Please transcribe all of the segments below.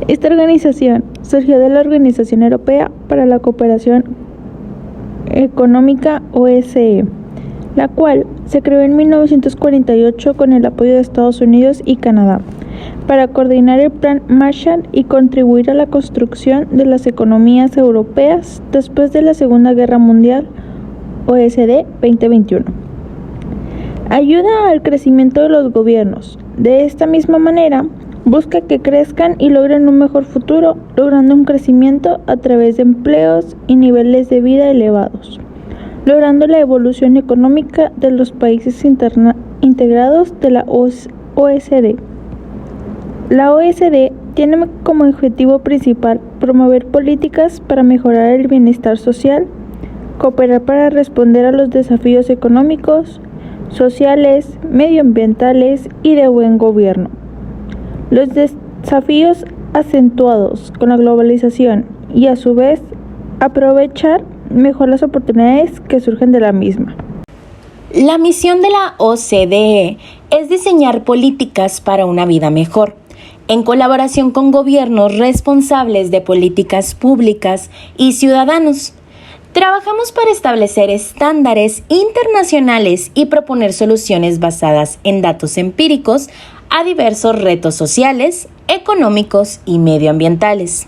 Esta organización surgió de la Organización Europea para la Cooperación Económica OSCE, la cual se creó en 1948 con el apoyo de Estados Unidos y Canadá, para coordinar el Plan Marshall y contribuir a la construcción de las economías europeas después de la Segunda Guerra Mundial, OSD 2021. Ayuda al crecimiento de los gobiernos. De esta misma manera, busca que crezcan y logren un mejor futuro, logrando un crecimiento a través de empleos y niveles de vida elevados, logrando la evolución económica de los países integrados de la OSD. La OSD tiene como objetivo principal promover políticas para mejorar el bienestar social, cooperar para responder a los desafíos económicos, sociales, medioambientales y de buen gobierno. Los desafíos acentuados con la globalización y a su vez aprovechar mejor las oportunidades que surgen de la misma. La misión de la OCDE es diseñar políticas para una vida mejor, en colaboración con gobiernos responsables de políticas públicas y ciudadanos. Trabajamos para establecer estándares internacionales y proponer soluciones basadas en datos empíricos a diversos retos sociales, económicos y medioambientales.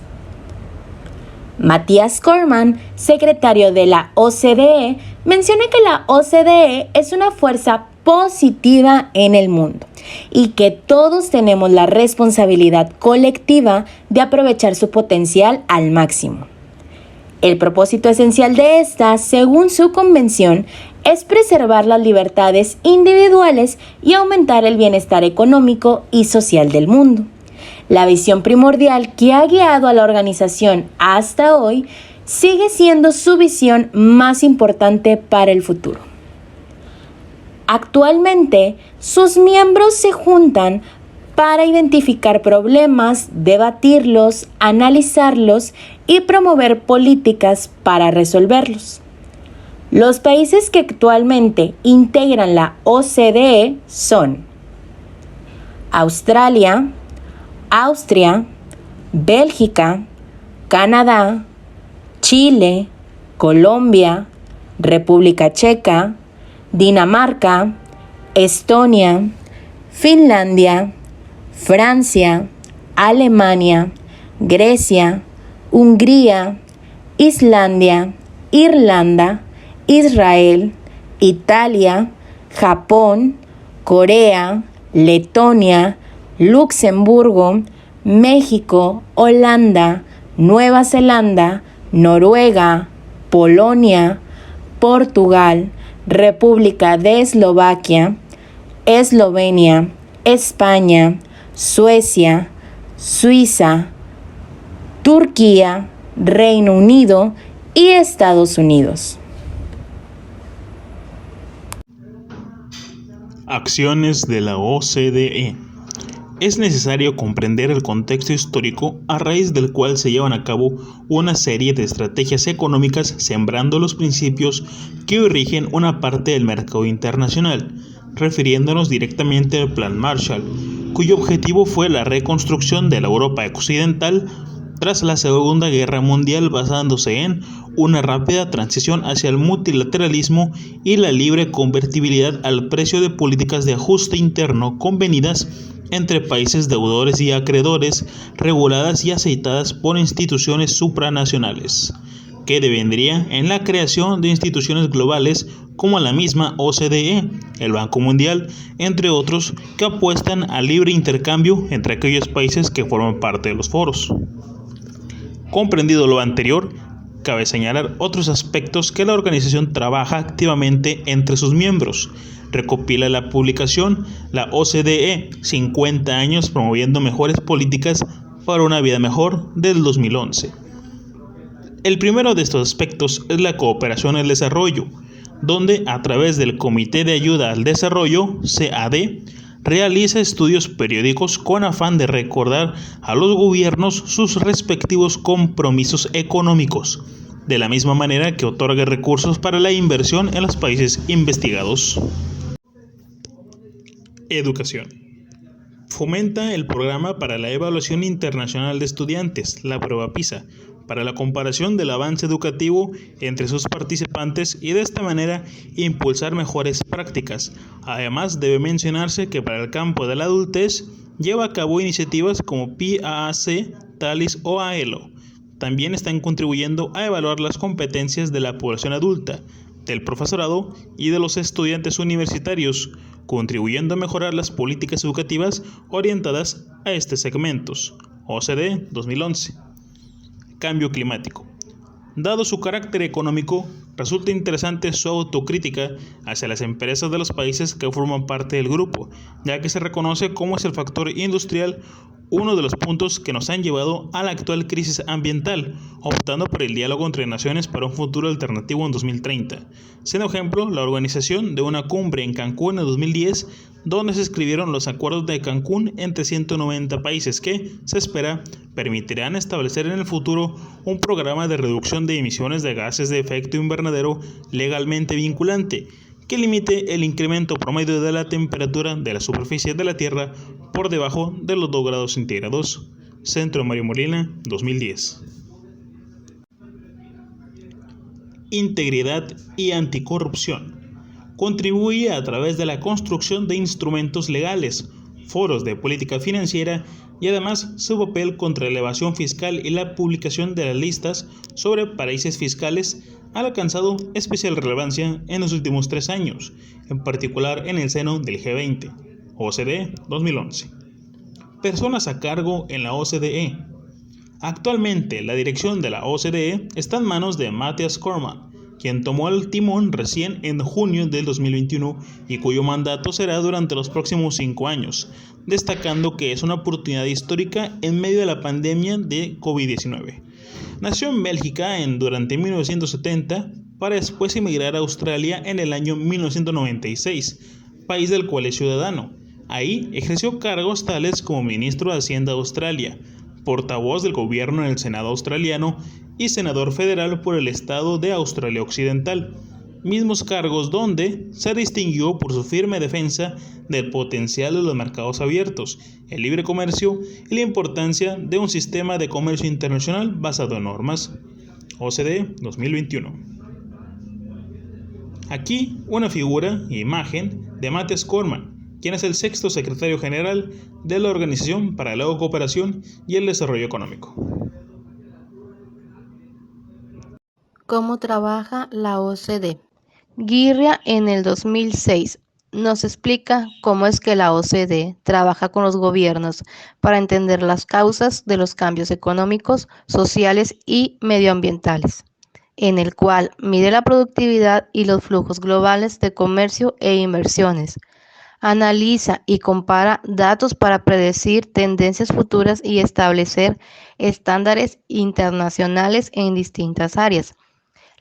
Matthias Cormann, secretario de la OCDE, menciona que la OCDE es una fuerza positiva en el mundo y que todos tenemos la responsabilidad colectiva de aprovechar su potencial al máximo. El propósito esencial de esta, según su convención, es preservar las libertades individuales y aumentar el bienestar económico y social del mundo. La visión primordial que ha guiado a la organización hasta hoy sigue siendo su visión más importante para el futuro. Actualmente, sus miembros se juntan para identificar problemas, debatirlos, analizarlos y promover políticas para resolverlos. Los países que actualmente integran la OCDE son Australia, Austria, Bélgica, Canadá, Chile, Colombia, República Checa, Dinamarca, Estonia, Finlandia, Francia, Alemania, Grecia, Hungría, Islandia, Irlanda, Israel, Italia, Japón, Corea, Letonia, Luxemburgo, México, Holanda, Nueva Zelanda, Noruega, Polonia, Portugal, República de Eslovaquia, Eslovenia, España, Suecia, Suiza, Turquía, Reino Unido y Estados Unidos. Acciones de la OCDE. Es necesario comprender el contexto histórico a raíz del cual se llevan a cabo una serie de estrategias económicas sembrando los principios que hoy rigen una parte del mercado internacional, refiriéndonos directamente al Plan Marshall, cuyo objetivo fue la reconstrucción de la Europa occidental tras la Segunda Guerra Mundial, basándose en una rápida transición hacia el multilateralismo y la libre convertibilidad al precio de políticas de ajuste interno convenidas entre países deudores y acreedores, reguladas y aceitadas por instituciones supranacionales, que devendría en la creación de instituciones globales como la misma OCDE, el Banco Mundial, entre otros, que apuestan al libre intercambio entre aquellos países que forman parte de los foros. Comprendido lo anterior, cabe señalar otros aspectos que la organización trabaja activamente entre sus miembros. Recopila la publicación La OCDE, 50 años promoviendo mejores políticas para una vida mejor, del 2011. El primero de estos aspectos es la cooperación al desarrollo, donde a través del Comité de Ayuda al Desarrollo, CAD, realiza estudios periódicos con afán de recordar a los gobiernos sus respectivos compromisos económicos, de la misma manera que otorga recursos para la inversión en los países investigados. Educación. Fomenta el programa para la evaluación internacional de estudiantes, la prueba PISA, para la comparación del avance educativo entre sus participantes y de esta manera impulsar mejores prácticas. Además, debe mencionarse que para el campo de la adultez lleva a cabo iniciativas como PAAC, TALIS o AELO. También están contribuyendo a evaluar las competencias de la población adulta, del profesorado y de los estudiantes universitarios, contribuyendo a mejorar las políticas educativas orientadas a estos segmentos. OCDE 2011. Cambio climático. Dado su carácter económico, resulta interesante su autocrítica hacia las empresas de los países que forman parte del grupo, ya que se reconoce cómo es el factor industrial uno de los puntos que nos han llevado a la actual crisis ambiental, optando por el diálogo entre naciones para un futuro alternativo en 2030. Siendo ejemplo, la organización de una cumbre en Cancún en 2010, donde se escribieron los acuerdos de Cancún entre 190 países que, se espera, permitirán establecer en el futuro un programa de reducción de emisiones de gases de efecto invernadero legalmente vinculante, que limite el incremento promedio de la temperatura de la superficie de la Tierra por debajo de los 2 grados centígrados. Centro Mario Molina, 2010. Integridad y anticorrupción. Contribuye a través de la construcción de instrumentos legales, foros de política financiera y además su papel contra la evasión fiscal y la publicación de las listas sobre paraísos fiscales ha alcanzado especial relevancia en los últimos 3 años, en particular en el seno del G20, OCDE 2011. Personas a cargo en la OCDE. Actualmente la dirección de la OCDE está en manos de Matthias Cormann, quien tomó el timón recién en junio del 2021 y cuyo mandato será durante los próximos 5 años, destacando que es una oportunidad histórica en medio de la pandemia de COVID-19. Nació en Bélgica durante 1970 para después emigrar a Australia en el año 1996, país del cual es ciudadano. Ahí ejerció cargos tales como ministro de Hacienda de Australia, portavoz del gobierno en el Senado australiano y senador federal por el estado de Australia Occidental, mismos cargos donde se distinguió por su firme defensa del potencial de los mercados abiertos, el libre comercio y la importancia de un sistema de comercio internacional basado en normas. OCDE 2021. Aquí una figura e imagen de Matthias Cormann, quien es el 6º secretario general de la Organización para la Cooperación y el Desarrollo Económico. ¿Cómo trabaja la OCDE? Guirria en el 2006 nos explica cómo es que la OCDE trabaja con los gobiernos para entender las causas de los cambios económicos, sociales y medioambientales, en el cual mide la productividad y los flujos globales de comercio e inversiones. Analiza y compara datos para predecir tendencias futuras y establecer estándares internacionales en distintas áreas.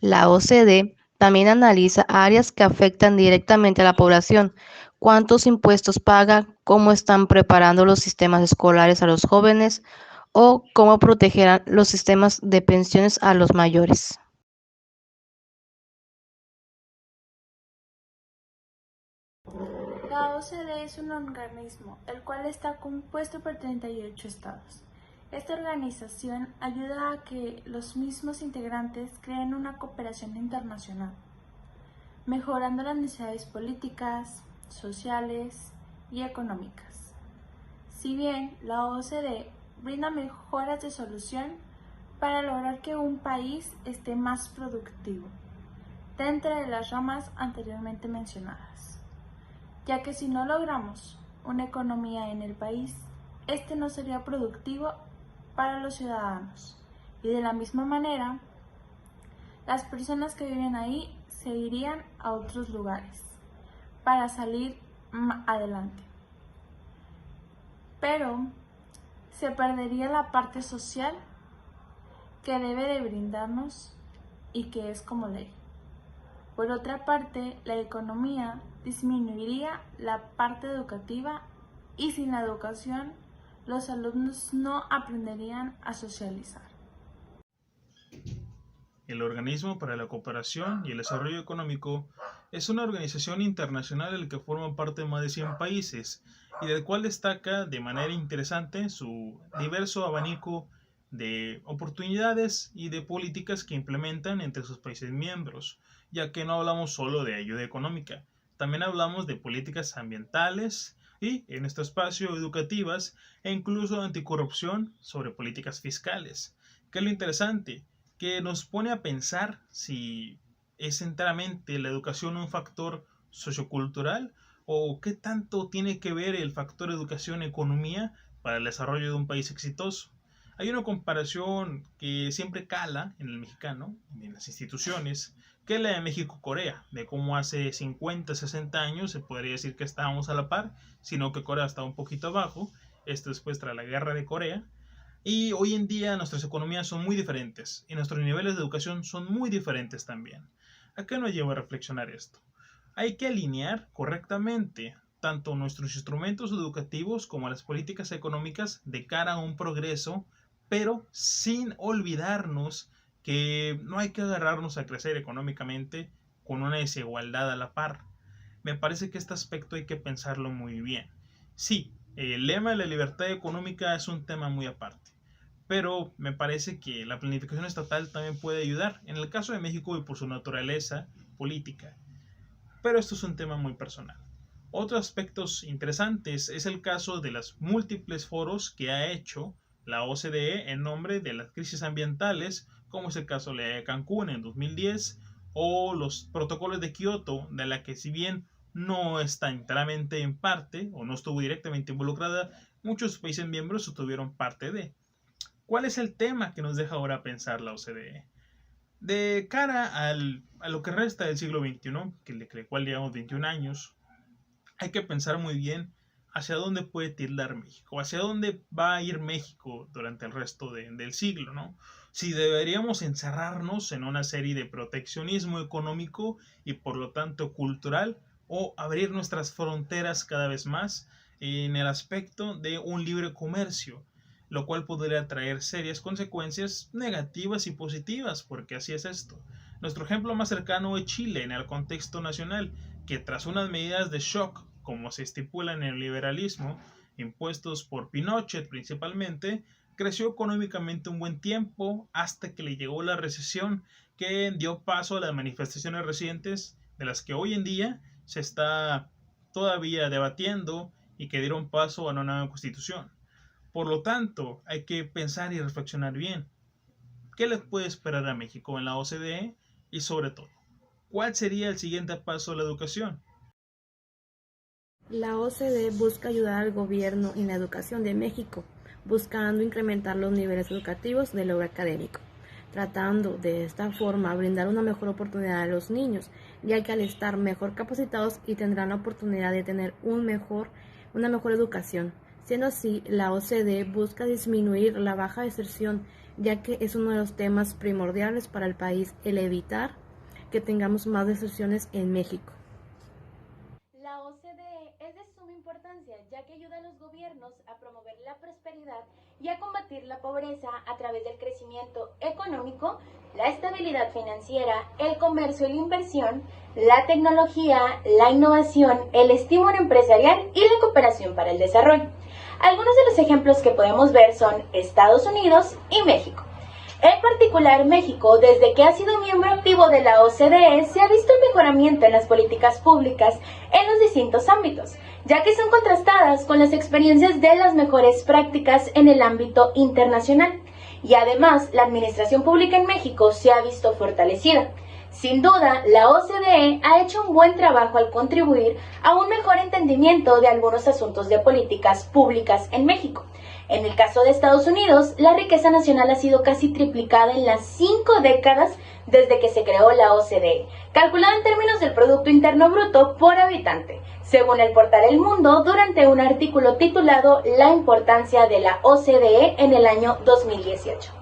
La OCDE también analiza áreas que afectan directamente a la población, cuántos impuestos paga, cómo están preparando los sistemas escolares a los jóvenes o cómo protegerán los sistemas de pensiones a los mayores. La OCDE es un organismo, el cual está compuesto por 38 estados. Esta organización ayuda a que los mismos integrantes creen una cooperación internacional, mejorando las necesidades políticas, sociales y económicas. Si bien la OCDE brinda mejoras de solución para lograr que un país esté más productivo, dentro de las ramas anteriormente mencionadas, ya que si no logramos una economía en el país, este no sería productivo para los ciudadanos, y de la misma manera, las personas que viven ahí se irían a otros lugares para salir adelante. Pero se perdería la parte social que debe de brindarnos y que es como ley. Por otra parte, la economía disminuiría la parte educativa y sin la educación los alumnos no aprenderían a socializar. El Organismo para la Cooperación y el Desarrollo Económico es una organización internacional en la que forman parte más de 100 países y del cual destaca de manera interesante su diverso abanico de oportunidades y de políticas que implementan entre sus países miembros, ya que no hablamos solo de ayuda económica, también hablamos de políticas ambientales y, en este espacio, educativas e incluso anticorrupción sobre políticas fiscales. ¿Qué es lo interesante? Que nos pone a pensar si es enteramente la educación un factor sociocultural o qué tanto tiene que ver el factor educación-economía para el desarrollo de un país exitoso. Hay una comparación que siempre cala en el mexicano, en las instituciones, que es la de México-Corea, de cómo hace 50, 60 años se podría decir que estábamos a la par, sino que Corea estaba un poquito abajo, esto después tras la guerra de Corea. Y hoy en día nuestras economías son muy diferentes y nuestros niveles de educación son muy diferentes también. ¿A qué nos lleva a reflexionar esto? Hay que alinear correctamente tanto nuestros instrumentos educativos como las políticas económicas de cara a un progreso, pero sin olvidarnos que no hay que agarrarnos a crecer económicamente con una desigualdad a la par. Me parece que este aspecto hay que pensarlo muy bien. Sí, el lema de la libertad económica es un tema muy aparte, pero me parece que la planificación estatal también puede ayudar, en el caso de México y por su naturaleza política. Pero esto es un tema muy personal. Otros aspectos interesantes es el caso de los múltiples foros que ha hecho la OCDE en nombre de las crisis ambientales, como es el caso de la de Cancún en 2010, o los protocolos de Kioto, de la que si bien no está enteramente en parte, o no estuvo directamente involucrada, muchos países miembros estuvieron parte de. ¿Cuál es el tema que nos deja ahora pensar la OCDE? De cara a lo que resta del siglo XXI, que cual llevamos 21 años, hay que pensar muy bien hacia dónde puede tirar México, hacia dónde va a ir México durante el resto del siglo, ¿no? Si deberíamos encerrarnos en una serie de proteccionismo económico y por lo tanto cultural, o abrir nuestras fronteras cada vez más en el aspecto de un libre comercio, lo cual podría traer serias consecuencias negativas y positivas, porque así es esto. Nuestro ejemplo más cercano es Chile en el contexto nacional, que tras unas medidas de shock, como se estipula en el liberalismo, impuestos por Pinochet principalmente, creció económicamente un buen tiempo hasta que le llegó la recesión que dio paso a las manifestaciones recientes de las que hoy en día se está todavía debatiendo y que dieron paso a una nueva constitución. Por lo tanto, hay que pensar y reflexionar bien. ¿Qué les puede esperar a México en la OCDE? Y sobre todo, ¿cuál sería el siguiente paso de la educación? La OCDE busca ayudar al gobierno en la educación de México, buscando incrementar los niveles educativos del logro académico, tratando de esta forma brindar una mejor oportunidad a los niños, ya que al estar mejor capacitados y tendrán la oportunidad de tener una mejor educación. Siendo así, la OCDE busca disminuir la baja deserción, ya que es uno de los temas primordiales para el país, el evitar que tengamos más deserciones en México. La OCDE es de suma importancia, ya que ayuda a los gobiernos a promover la prosperidad y a combatir la pobreza a través del crecimiento económico, la estabilidad financiera, el comercio y la inversión, la tecnología, la innovación, el estímulo empresarial y la cooperación para el desarrollo. Algunos de los ejemplos que podemos ver son Estados Unidos y México. En particular, México, desde que ha sido miembro activo de la OCDE, se ha visto un mejoramiento en las políticas públicas en los distintos ámbitos, ya que son contrastadas con las experiencias de las mejores prácticas en el ámbito internacional. Y además, la administración pública en México se ha visto fortalecida. Sin duda, la OCDE ha hecho un buen trabajo al contribuir a un mejor entendimiento de algunos asuntos de políticas públicas en México. En el caso de Estados Unidos, la riqueza nacional ha sido casi triplicada en las 5 décadas desde que se creó la OCDE, calculada en términos del Producto Interno Bruto por habitante, según el portal El Mundo, durante un artículo titulado La importancia de la OCDE en el año 2018.